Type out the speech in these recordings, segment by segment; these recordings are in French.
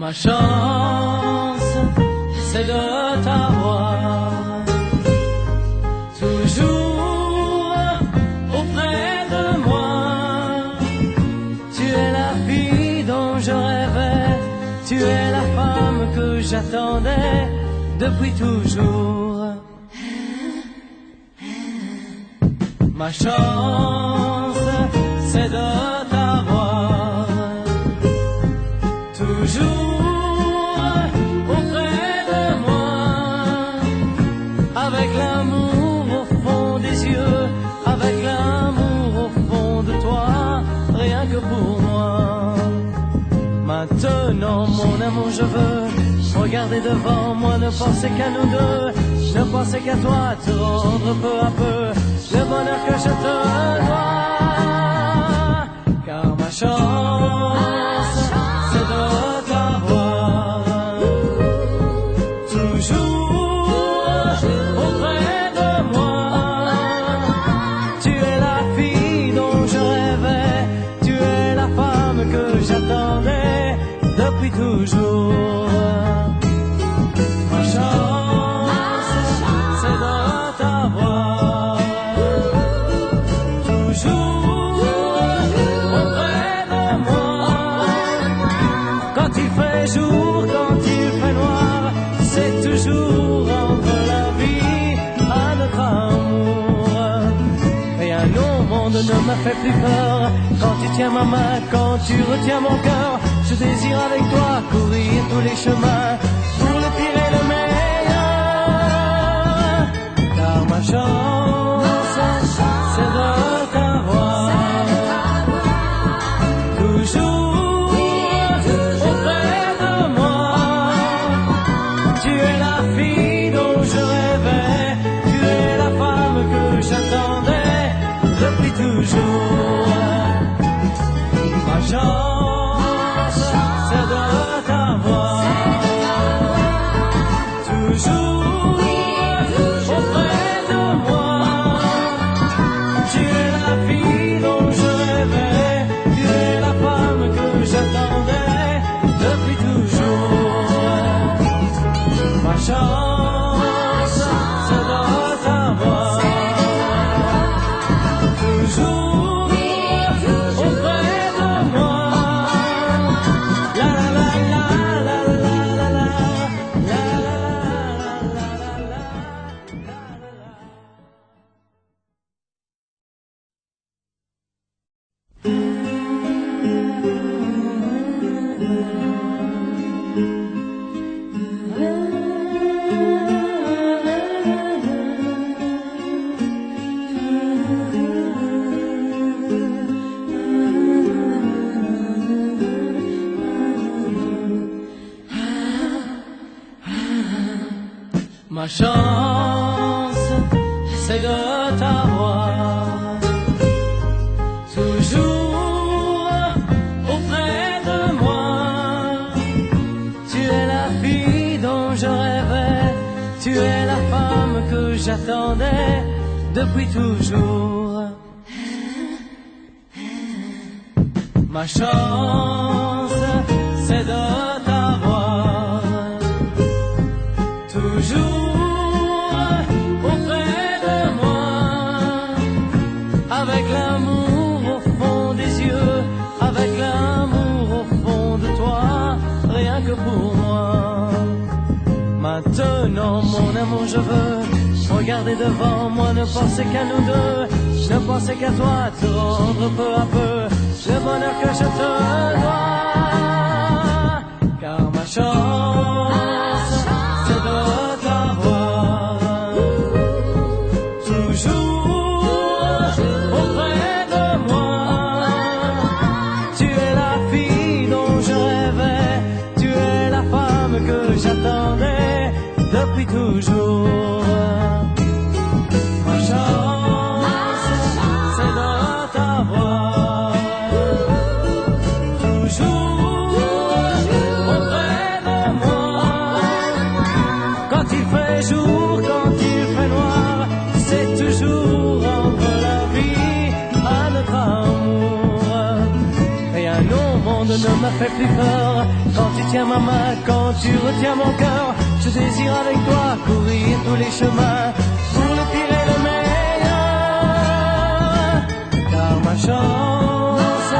Ma chance, c'est de t'avoir toujours auprès de moi. Tu es la fille dont je rêvais, tu es la femme que j'attendais depuis toujours. Ma chance, c'est de t'avoir toujours auprès de moi, avec l'amour au fond des yeux, avec l'amour au fond de toi, rien que pour moi. Maintenant mon amour je veux regarder devant moi, ne penser qu'à nous deux, ne penser qu'à toi, te rendre peu à peu le bonheur que je te dois. Car ma chance, c'est de t'avoir toujours auprès de moi. Tu es la fille dont je rêvais, tu es la femme que j'attendais depuis toujours. Ma chance, c'est de t'avoir toujours auprès de moi. Quand il fait jour, quand il fait noir, c'est toujours entre la vie à notre amour. Rien au monde ne me fait plus peur quand tu tiens ma main, quand tu retiens mon cœur. Je désire avec toi courir tous les chemins pour le pire et le meilleur. Car ma chance, c'est de t'avoir toujours auprès de moi. Tu es la fille dont je rêvais, tu es la femme que j'attendais depuis toujours. Ma chance, c'est de t'avoir toujours auprès de moi. Tu es la fille dont je rêvais, tu es la femme que j'attendais depuis toujours. Ma chance, c'est de t'avoir toujours auprès de moi. La la la la la la la la la la la la. Ma chance, c'est de t'avoir toujours auprès de moi. Tu es la fille dont je rêvais, tu es la femme que j'attendais depuis toujours. Ma chance, c'est de t'avoir toujours auprès de moi, avec l'amour au fond des yeux, avec l'amour au fond de toi, rien que pour moi. Maintenant mon amour je veux regarder devant moi, ne penser qu'à nous deux, ne penser qu'à toi, te rendre peu à peu le bonheur que je te dois. Car ma chance, c'est de t'avoir toujours auprès de moi. Tu es la fille dont je rêvais, tu es la femme que j'attendais depuis toujours. Ma chance, c'est de t'avoir toujours auprès de moi. Quand il fait jour, quand il fait noir, c'est toujours entre la vie à notre amour. Rien au monde ne m'a fait plus fort. Quand tu tiens ma main, quand tu retiens mon cœur, je désire avec toi courir tous les chemins pour le pire et le meilleur. Car ma chance,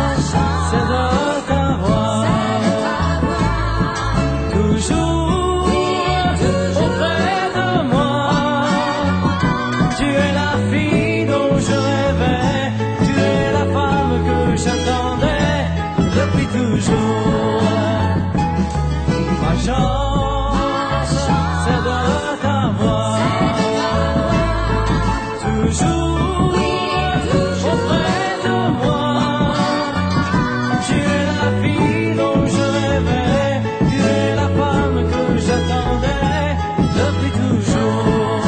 c'est de t'avoir toujours auprès de moi. Tu es la fille dont je rêvais, tu es la femme que j'attendais depuis toujours. Ma chance, c'est de t'avoir toujours auprès de moi. Tu es la fille dont je rêvais, tu es la femme que j'attendais depuis toujours.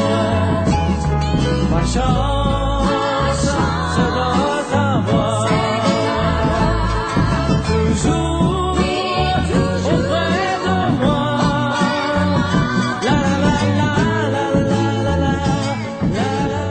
Ma chance, c'est de t'avoir toujours auprès de moi. La la la la la la la la la la la.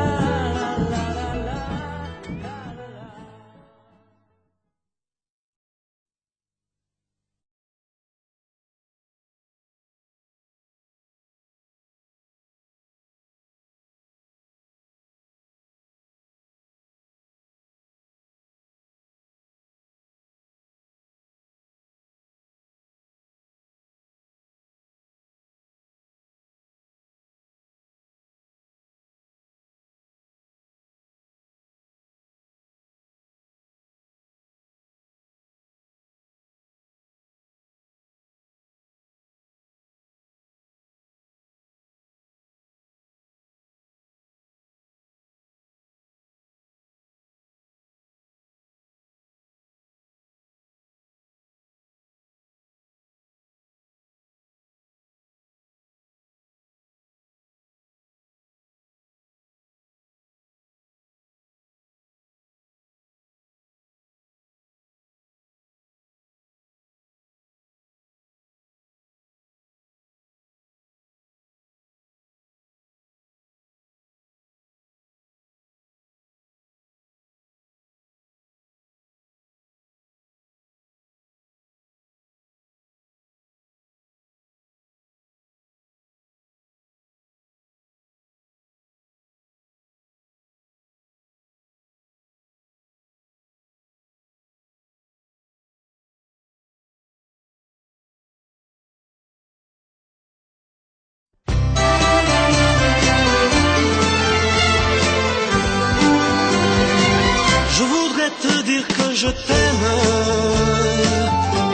Je voudrais te dire que je t'aime,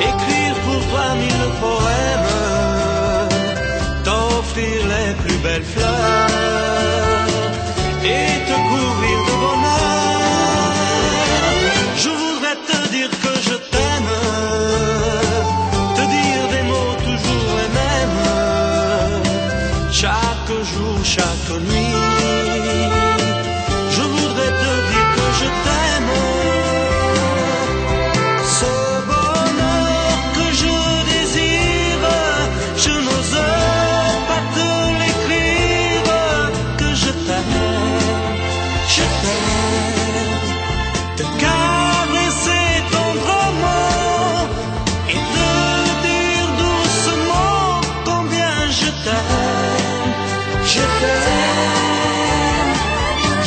écrire pour toi 1000 poèmes, t'offrir les plus belles fleurs et te couvrir de bonheur. Je voudrais te dire que je t'aime, te dire des mots toujours les mêmes, chaque jour, chaque nuit. Je voudrais te dire que je t'aime, ce bonheur que je désire, je n'ose pas te l'écrire, que je t'aime, te caresser tendrement et te dire doucement combien je t'aime, je t'aime.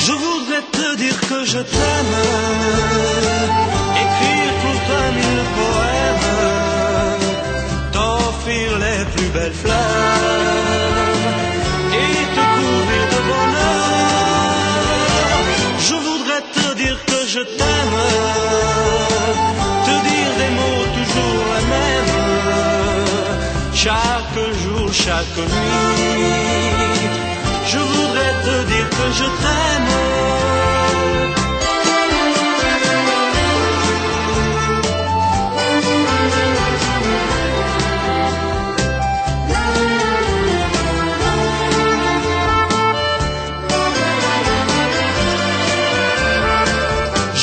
Je voudrais te dire que je t'aime, écrire pour toi 1000 poèmes, t'offrir les plus belles fleurs et te couvrir de bonheur. Je voudrais te dire que je t'aime, te dire des mots toujours les mêmes, chaque jour, chaque nuit. Je voudrais te dire que je t'aime.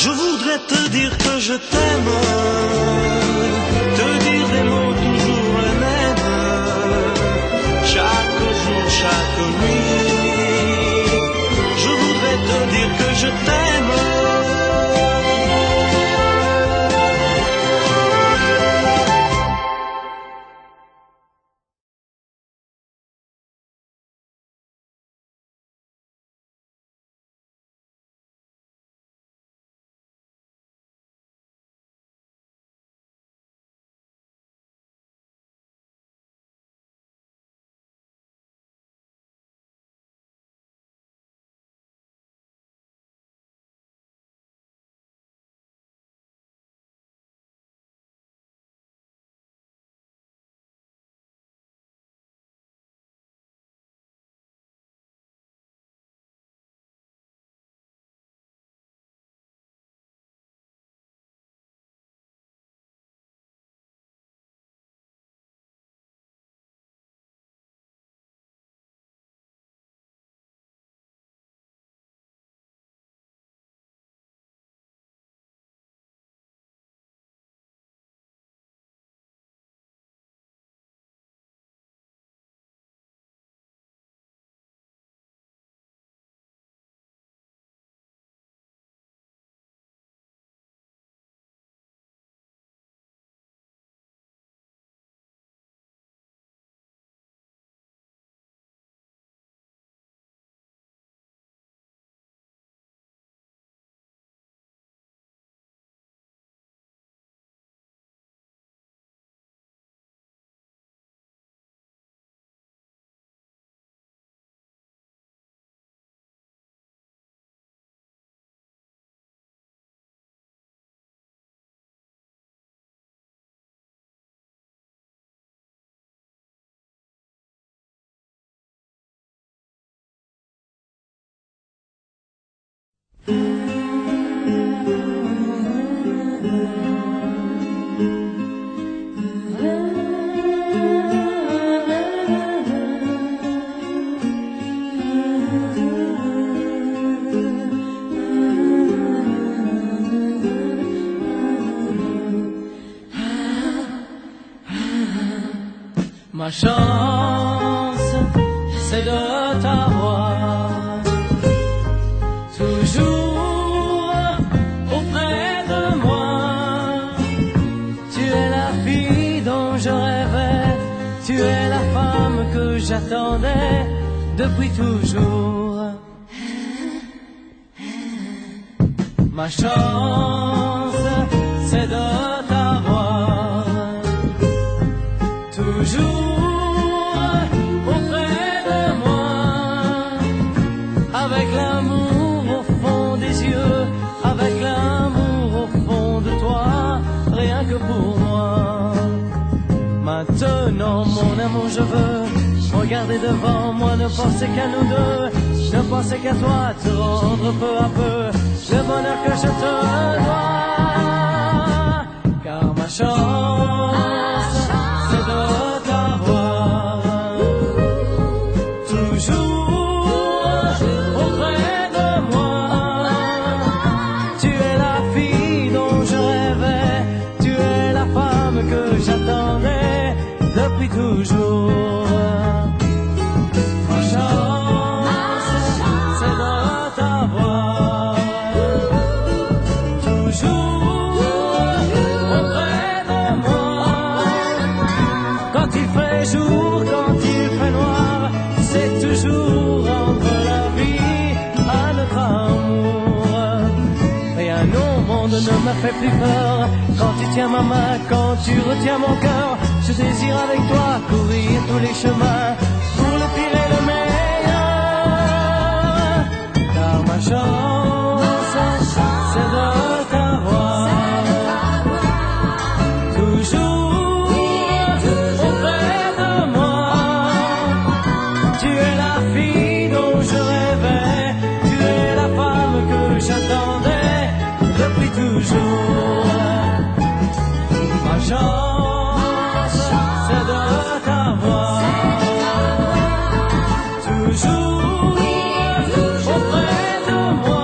Je voudrais te dire que je t'aime, te dire des mots toujours les mêmes, chaque jour, chaque nuit. Je voudrais te dire que je t'aime. chance, c'est de t'avoir toujours auprès de moi. Tu es la fille dont je rêvais, tu es la femme que j'attendais depuis toujours. Ma chance, c'est de t'avoir toujours auprès de moi, avec l'amour au fond des yeux, avec l'amour au fond de toi, rien que pour moi. Maintenant, mon amour, je veux regarder devant moi, ne penser qu'à nous deux, ne penser qu'à toi, te rendre peu à peu le bonheur que je te dois. Car ma chance, c'est de t'avoir toujours auprès de moi. Tu es la fille dont je rêvais, tu es la femme que j'attendais depuis toujours. Ma chance, c'est de t'avoir toujours auprès de moi. Quand il fait jour, quand il fait noir, c'est toujours entre la vie à notre amour. Rien au monde ne me fait plus peur quand tu tiens ma main, quand tu retiens mon cœur. Je désire avec toi courir tous les chemins, pour le pire et le meilleur. Car ma chance, c'est de t'avoir toujours auprès de moi. Tu es la fille dont je rêvais, tu es la femme que j'attendais depuis toujours. Ma chance, c'est de t'avoir toujours auprès de moi.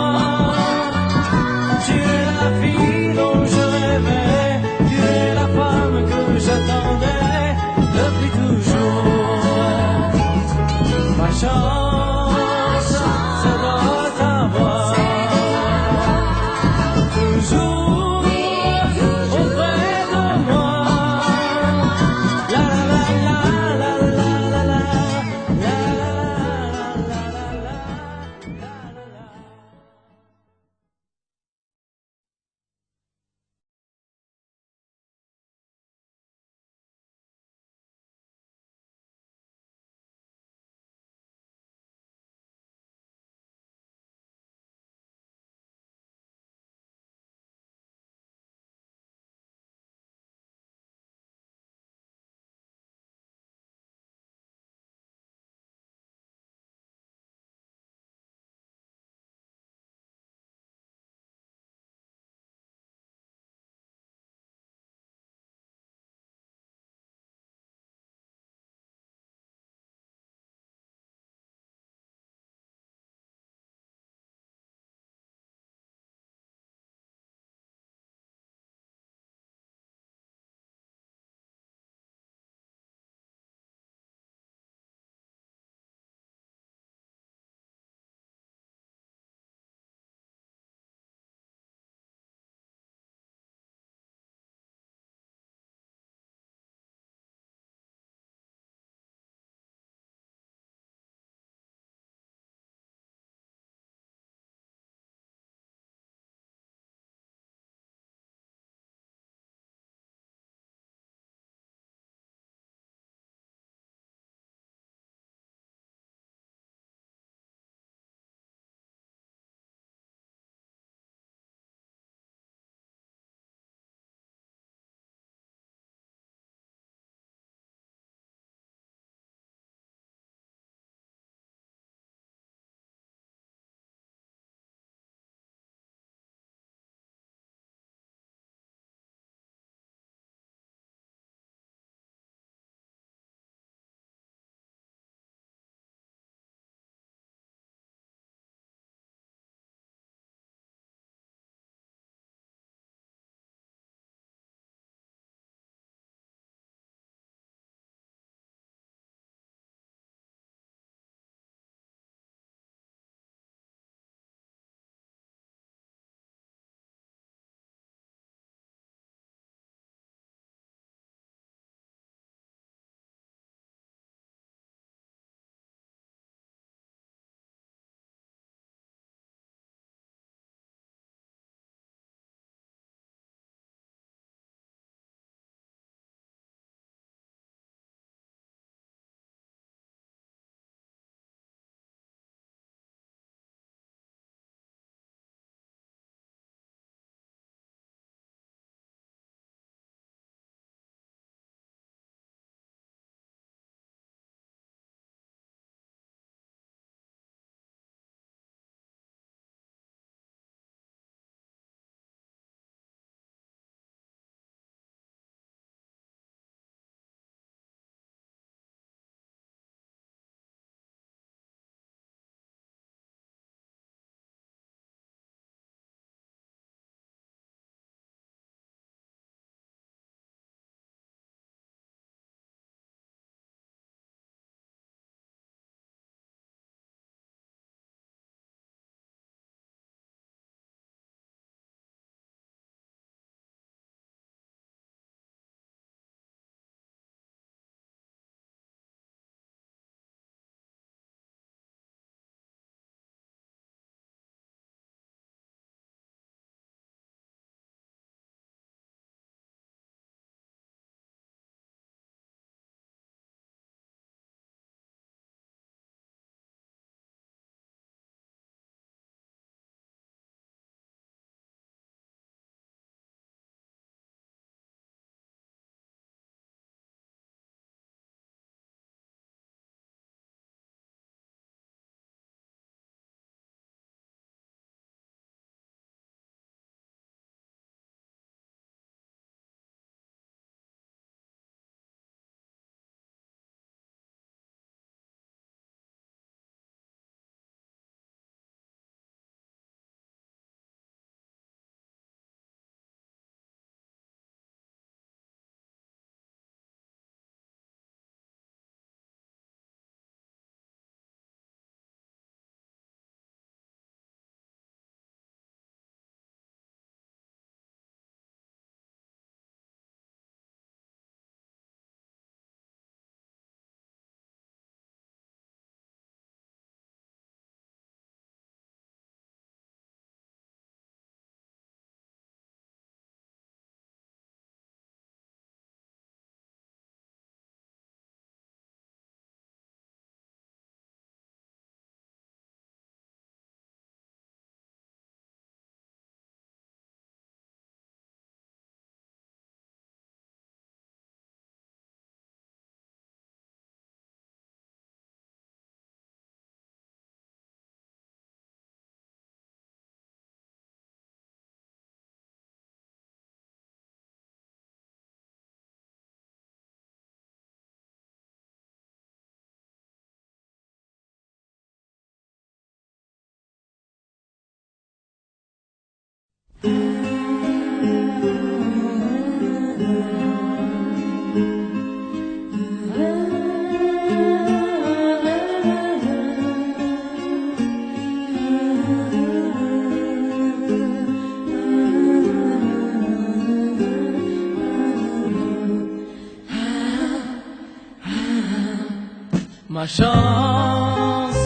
Ma chance,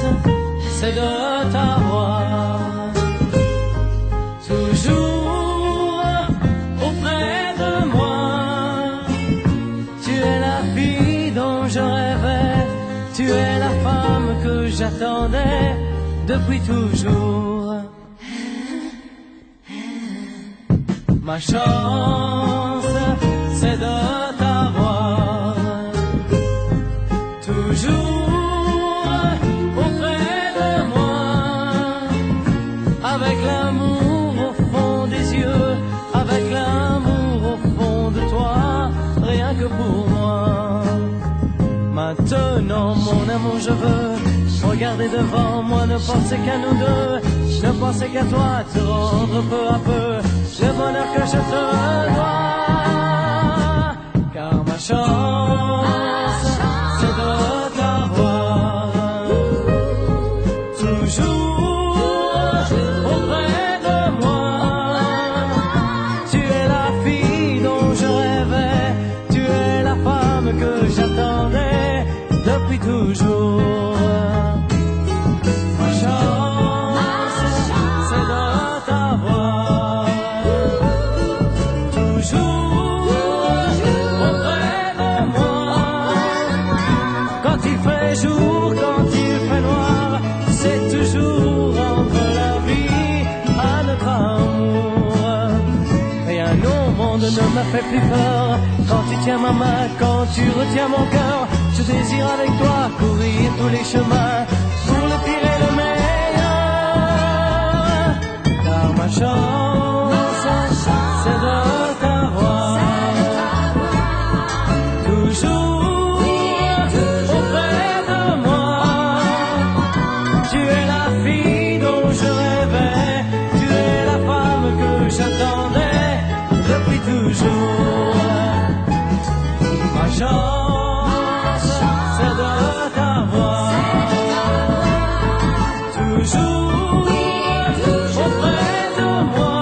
c'est de t'avoir toujours auprès de moi. Tu es la fille dont je rêvais, tu es la femme que j'attendais depuis toujours. Ma chance, c'est de t'avoir toujours auprès de moi, avec l'amour au fond des yeux, avec l'amour au fond de toi, rien que pour moi. Maintenant, mon amour, je veux regarder devant moi, ne penser qu'à nous deux, ne penser qu'à toi, te rendre peu à peu le bonheur que je te dois. Car ma chance, c'est de t'avoir toujours auprès de moi. Tu es la fille dont je rêvais, tu es la femme que j'attendais depuis toujours. Ma chance, c'est de t'avoir toujours auprès de moi. Quand il fait jour, quand il fait noir, c'est toujours entre la vie à notre amour. Rien au monde ne me fait plus peur. Quand tu tiens ma main, quand tu retiens mon cœur, je désire avec toi courir tous les chemins pour le pire et le meilleur. Car ma chance, c'est de t'avoir toujours auprès de moi. Tu es la fille dont je rêvais, tu es la femme que j'attendais depuis toujours. Ma chance, c'est de t'avoir toujours auprès de moi.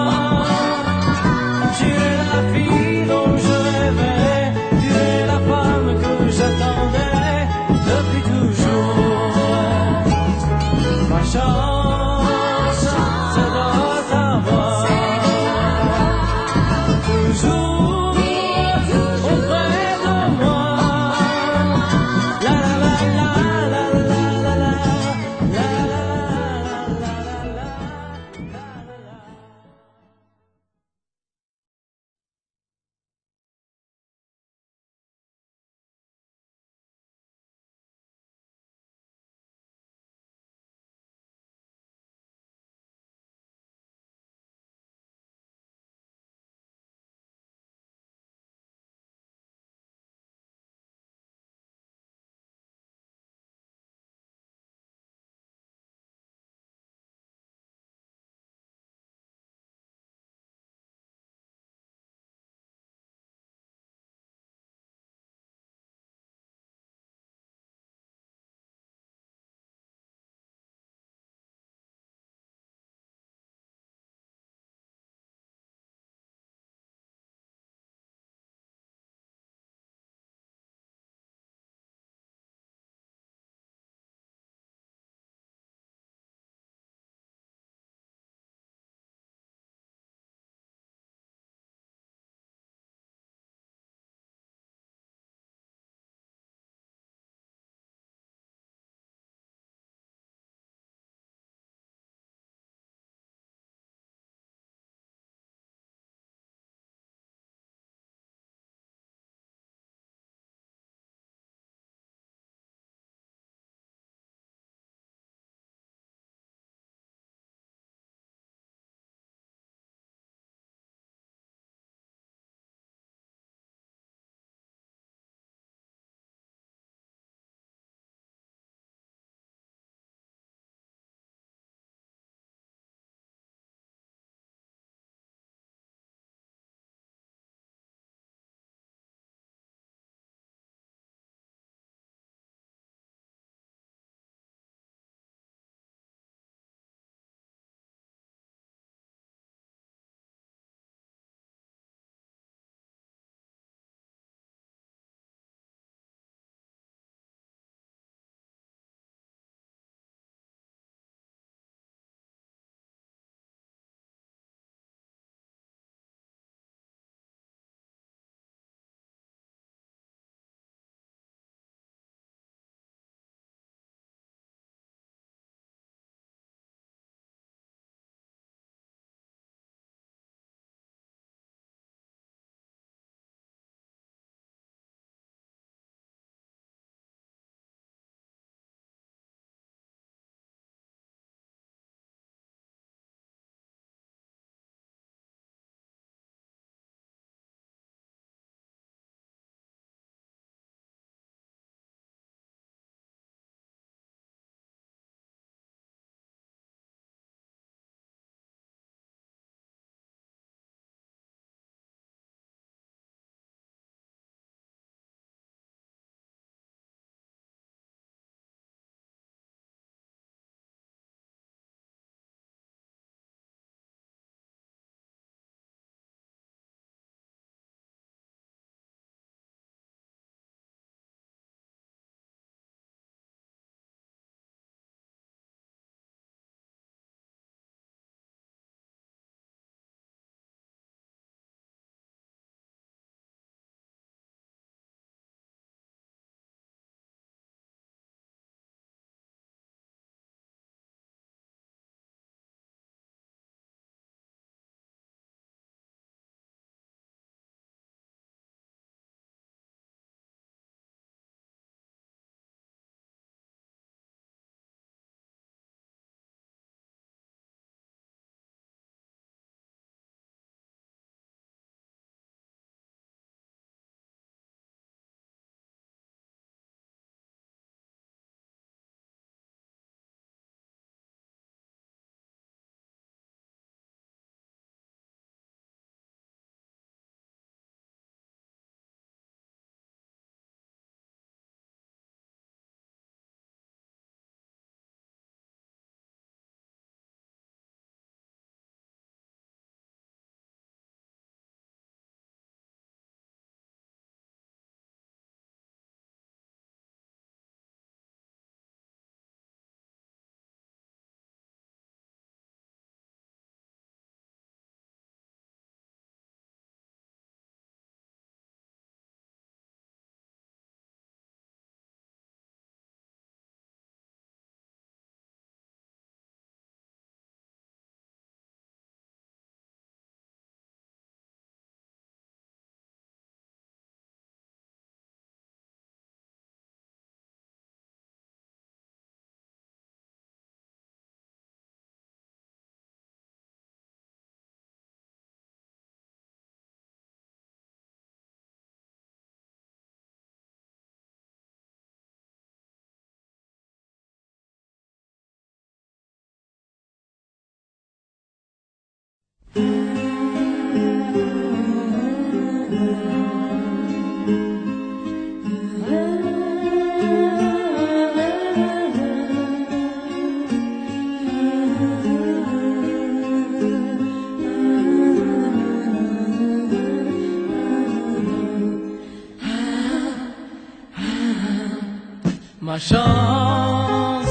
Ma chance,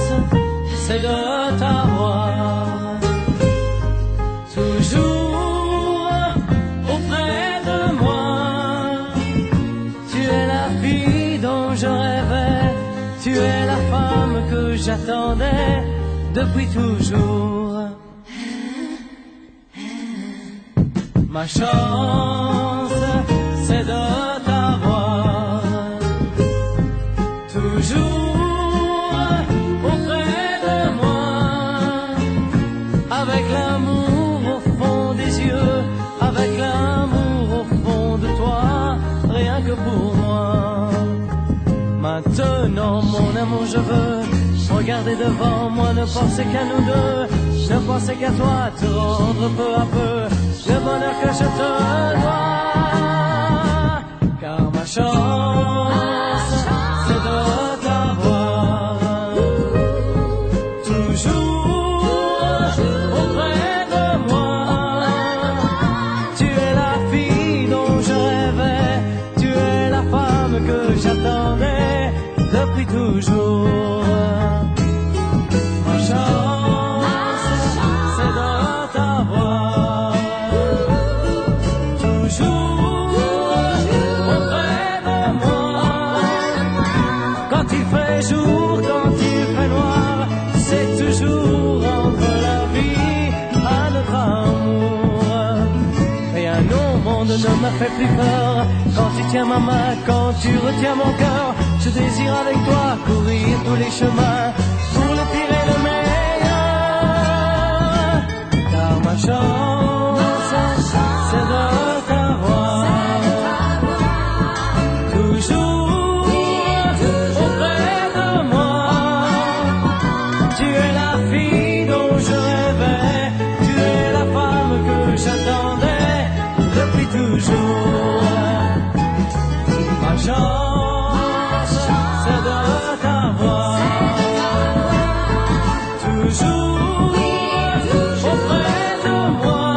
c'est de t'avoir toujours auprès de moi. Tu es la fille dont je rêvais, tu es la femme que j'attendais depuis toujours. Ma chance, c'est de t'avoir toujours auprès de moi, avec l'amour au fond des yeux, avec l'amour au fond de toi, rien que pour moi. Maintenant, mon amour, je veux regarder devant moi, ne penser qu'à nous deux, ne penser qu'à toi, te rendre peu à peu le bonheur que je te dois. Car ma chance, c'est de t'avoir toujours auprès de moi. Tu es la fille dont je rêvais, tu es la femme que j'attendais depuis toujours. Ma chance, c'est de t'avoir toujours auprès de moi. Quand il fait jour, quand il fait noir, c'est toujours entre la vie à notre amour. Rien au monde ne m'a fait plus peur. Quand tu tiens ma main, quand tu retiens mon cœur, je désire avec toi courir tous les chemins, pour le pire et le meilleur. Car ma chance, c'est de t'avoir toujours auprès de moi. Tu es la fille dont je rêvais, tu es la femme que j'attendais depuis toujours. Ma chance, c'est de t'avoir toujours auprès de moi.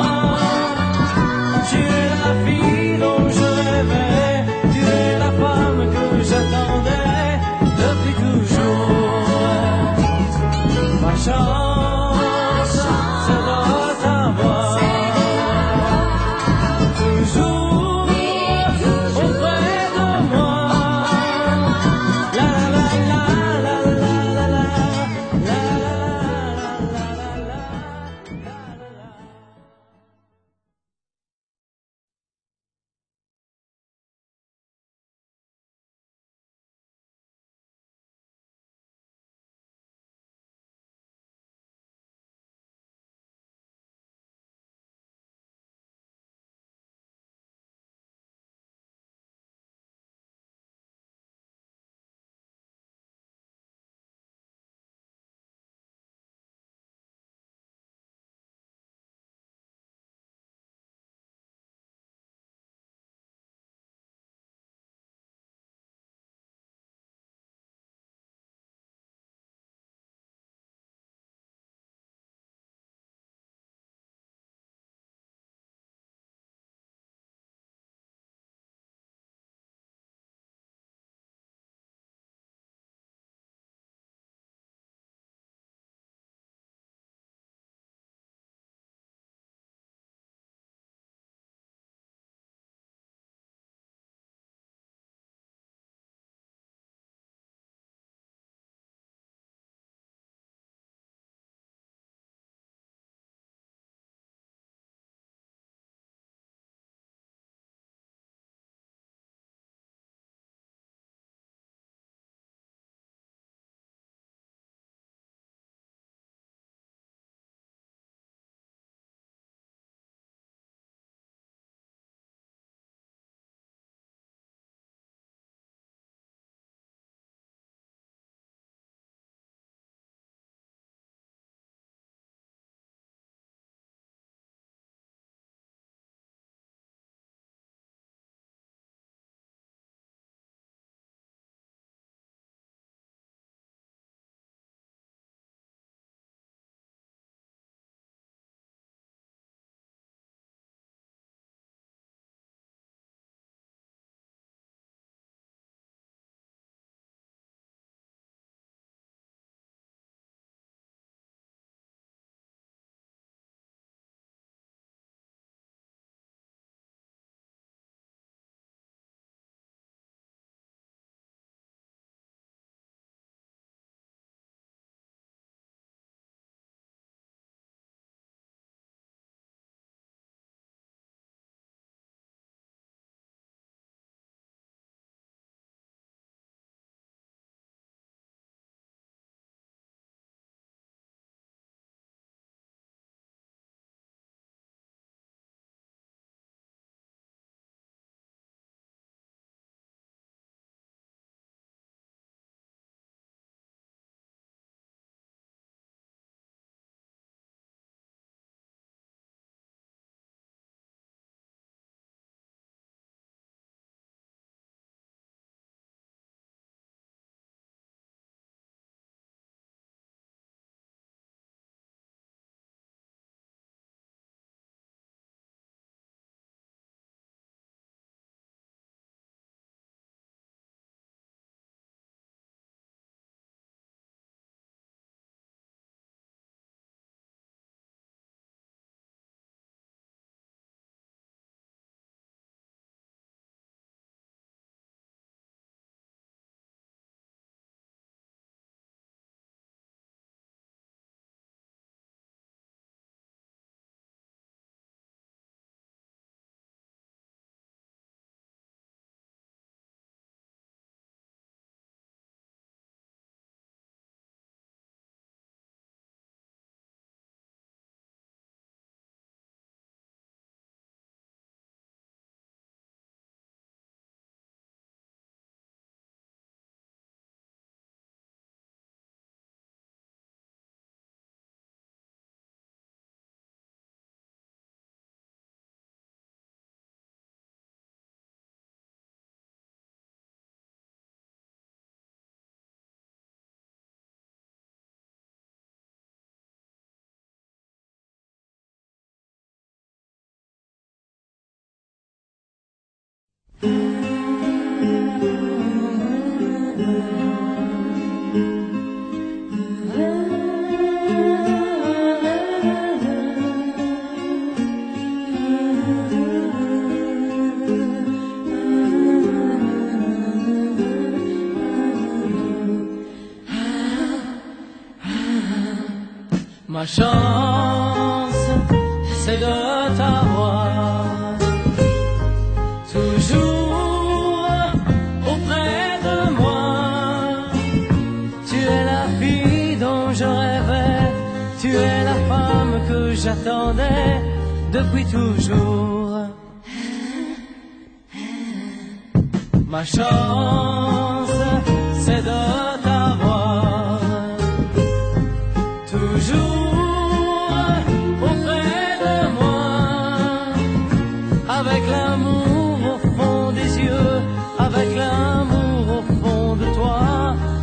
Ma chance, c'est de t'avoir toujours auprès de moi. Tu es la fille dont je rêvais, tu es la femme que j'attendais depuis toujours. Ma chance, c'est de t'avoir toujours auprès de moi, avec l'amour au fond des yeux, avec l'amour au fond de toi,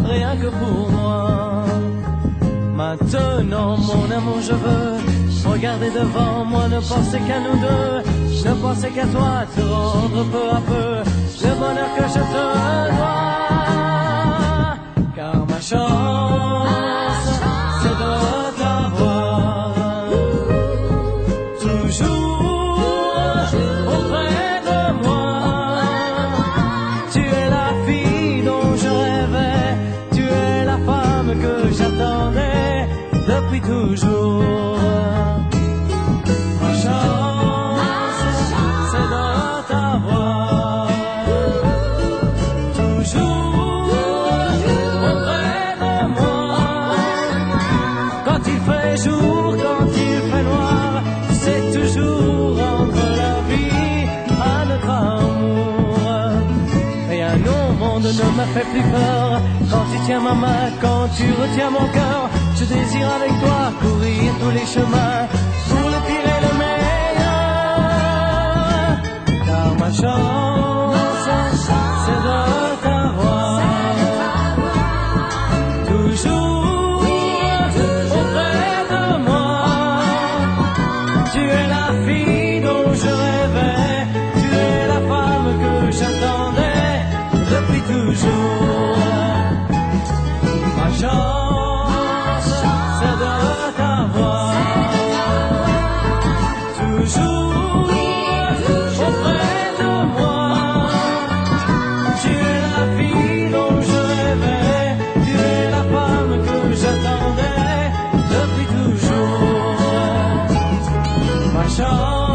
rien que pour moi. Maintenant mon amour je veux regarder devant moi, ne penser qu'à nous deux, ne penser qu'à toi, te rendre peu à peu le bonheur que je te dois. Car ma chance, c'est de t'avoir toujours auprès de moi. Tu es la fille dont je rêvais, tu es la femme que j'attendais depuis toujours. Ma chance, c'est de t'avoir toujours auprès de moi. Quand il fait jour, quand il fait noir, c'est toujours entre la vie à notre amour. Rien au monde ne me fait plus peur quand tu tiens ma main, quand tu retiens mon cœur. Je désire avec toi courir tous les chemins, pour le pire et le meilleur. Car ma chance, c'est de t'avoir toujours auprès de moi. Tu es la fille dont je rêvais, tu es la femme que j'attendais depuis toujours. Ma chance, c'est de t'avoir toujours auprès de moi. Tu es la fille dont je rêvais, tu es la femme que j'attendais depuis toujours. Ma chance.